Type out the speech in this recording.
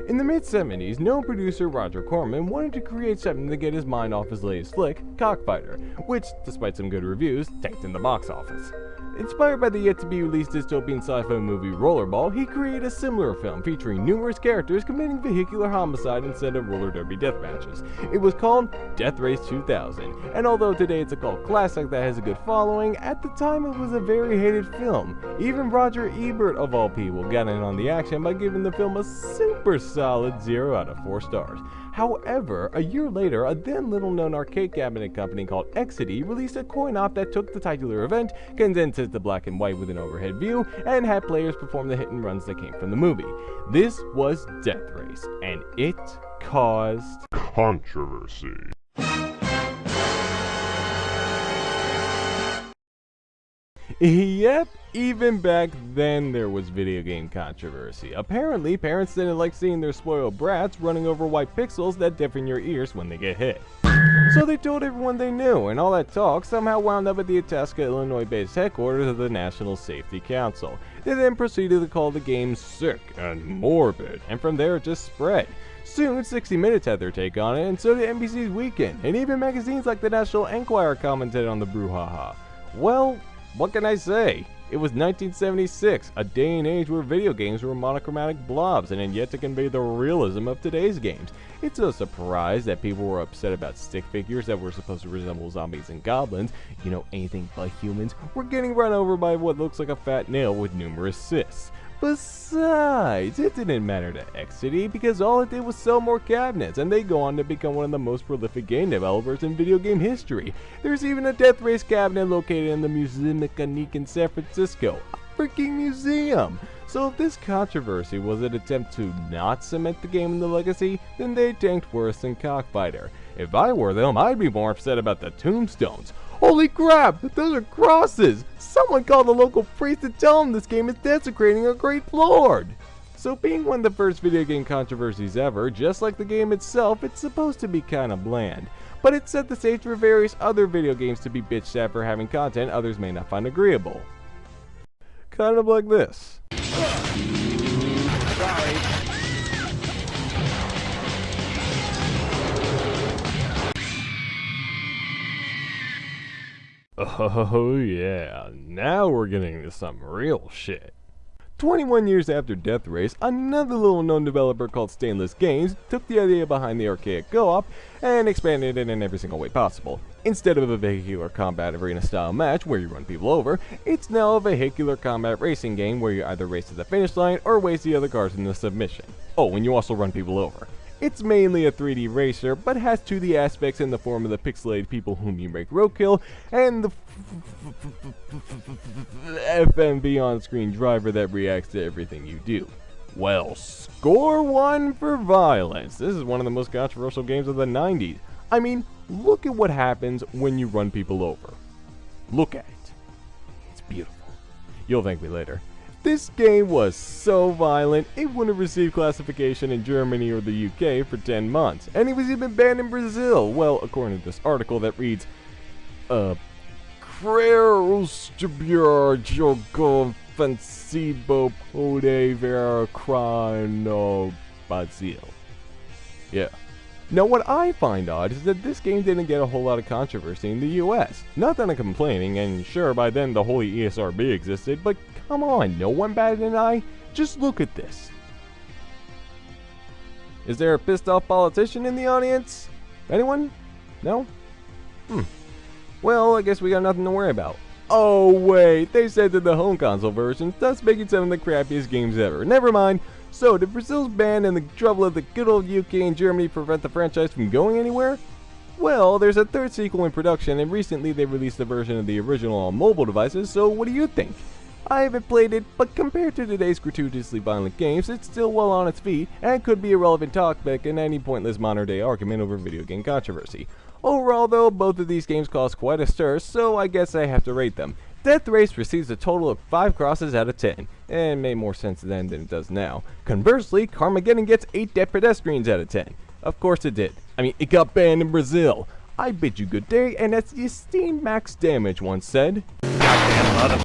In the mid-70s, known producer Roger Corman wanted to create something to get his mind off his latest flick, Cockfighter, which, despite some good reviews, tanked in the box office. Inspired by the yet-to-be-released dystopian sci-fi movie Rollerball, he created a similar film featuring numerous characters committing vehicular homicide instead of roller derby death matches. It was called Death Race 2000, and although today it's a cult classic that has a good following, at the time it was a very hated film. Even Roger Ebert, of all people, got in on the action by giving the film a super solid 0 out of 4 stars. However, a year later, a then little-known arcade cabinet company called Exidy released a coin-op that took the titular event, condensed it to black and white with an overhead view, and had players perform the hit-and-runs that came from the movie. This was Death Race, and it caused controversy. Yep, even back then there was video game controversy. Apparently, parents didn't like seeing their spoiled brats running over white pixels that deafen your ears when they get hit. So they told everyone they knew, and all that talk somehow wound up at the Itasca, Illinois-based headquarters of the National Safety Council. They then proceeded to call the game sick and morbid, and from there it just spread. Soon, 60 Minutes had their take on it, and so did NBC's Weekend, and even magazines like the National Enquirer commented on the brouhaha. Well, what can I say? It was 1976, a day and age where video games were monochromatic blobs and had yet to convey the realism of today's games. It's no surprise that people were upset about stick figures that were supposed to resemble zombies and goblins, you know, anything but humans, were getting run over by what looks like a fat nail with numerous cysts. Besides, it didn't matter to Exidy because all it did was sell more cabinets, and they go on to become one of the most prolific game developers in video game history. There's even a Death Race cabinet located in the Musée Mécanique in San Francisco. A freaking museum! So if this controversy was an attempt to not cement the game in the legacy, then they tanked worse than Cockfighter. If I were them, I'd be more upset about the tombstones. Holy crap, those are crosses! Someone called the local priest to tell him this game is desecrating a great lord! So being one of the first video game controversies ever, just like the game itself, it's supposed to be kinda bland. But it set the stage for various other video games to be bitched at for having content others may not find agreeable. Kind of like this. Sorry. Oh yeah, now we're getting into some real shit. 21 years after Death Race, another little-known developer called Stainless Games took the idea behind the archaic go-op and expanded it in every single way possible. Instead of a vehicular combat arena-style match where you run people over, it's now a vehicular combat racing game where you either race to the finish line or race the other cars into submission. Oh, and you also run people over. It's mainly a 3D racer, but has 2D aspects in the form of the pixelated people whom you make roadkill, and the FMV on-screen driver that reacts to everything you do. Well, score one for violence. This is one of the most controversial games of the 90s. I mean, look at what happens when you run people over. Look at it. It's beautiful. You'll thank me later. This game was so violent, it wouldn't receive classification in Germany or the UK for 10 months, and it was even banned in Brazil. Well, according to this article that reads, Creio jogo ofensivo pode ver no Brasil. Yeah. Now what I find odd is that this game didn't get a whole lot of controversy in the US. Not that I'm complaining, and sure, by then the holy ESRB existed, but come on, no one batted an eye? Just look at this. Is there a pissed off politician in the audience? Anyone? No? Well, I guess we got nothing to worry about. Oh wait, they said that the home console version, thus making some of the crappiest games ever. Never mind. So, did Brazil's ban and the trouble of the good old UK and Germany prevent the franchise from going anywhere? Well, there's a third sequel in production, and recently they released a version of the original on mobile devices, so what do you think? I haven't played it, but compared to today's gratuitously violent games, it's still well on its feet, and could be a relevant topic in any pointless modern-day argument over video game controversy. Overall though, both of these games caused quite a stir, so I guess I have to rate them. Death Race receives a total of 5 crosses out of 10, and made more sense then than it does now. Conversely, Carmageddon gets 8 dead pedestrians out of 10. Of course it did. I mean, it got banned in Brazil. I bid you good day, and as the esteemed Max Damage once said, "Goddamn mother..."